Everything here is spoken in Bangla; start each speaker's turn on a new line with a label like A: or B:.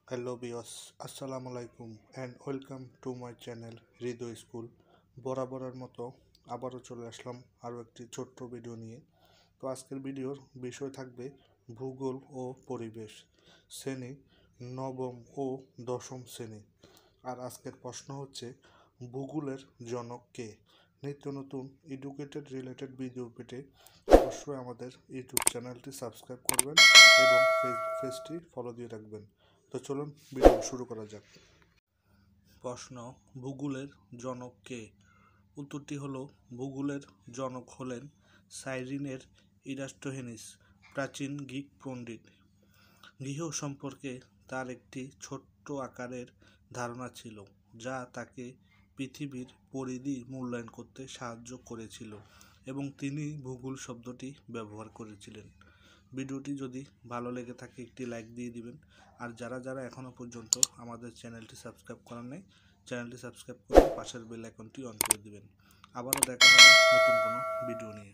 A: হ্যালো বিয়স, আসসালামু আলাইকুম and welcome to my channel Hridoy school. বরাবরের মতো আবারও চলে আসলাম আরও একটি ছোট্ট ভিডিও নিয়ে। তো আজকের ভিডিওর বিষয় থাকবে ভূগোল ও পরিবেশ, শ্রেণী নবম ও দশম শ্রেণী। আর আজকের প্রশ্ন হচ্ছে, ভূগোলের জনক কে? নিত্য নতুন এডুকেটেড রিলেটেড ভিডিও পেতে অবশ্যই আমাদের ইউটিউব চ্যানেলটি সাবস্ক্রাইব করবেন এবং ফেসবুক পেজটি ফলো দিয়ে রাখবেন। তো চলুন ভিডিও শুরু করা যাক। প্রশ্ন, ভূগোলের জনক কে? উত্তরটি হলো, ভূগোলের জনক হলেন সাইরিনের ইরাটোস্থেনিস, প্রাচীন গ্রিক পণ্ডিত। গৃহ সম্পর্কে তার একটি ছোট্ট আকারের ধারণা ছিল, যা তাকে পৃথিবীর পরিধি মূল্যায়ন করতে সাহায্য করেছিল এবং তিনি ভূগোল শব্দটি ব্যবহার করেছিলেন। ভিডিওটি যদি ভালো লেগে থাকে একটি লাইক দিয়ে দিবেন। আর যারা যারা এখনও পর্যন্ত আমাদের চ্যানেলটি সাবস্ক্রাইব করেন নাই, চ্যানেলটি সাবস্ক্রাইব করে পাশের বেল আইকনটি অন করে দিবেন। আবারও দেখা হবে নতুন কোনো ভিডিও নিয়ে।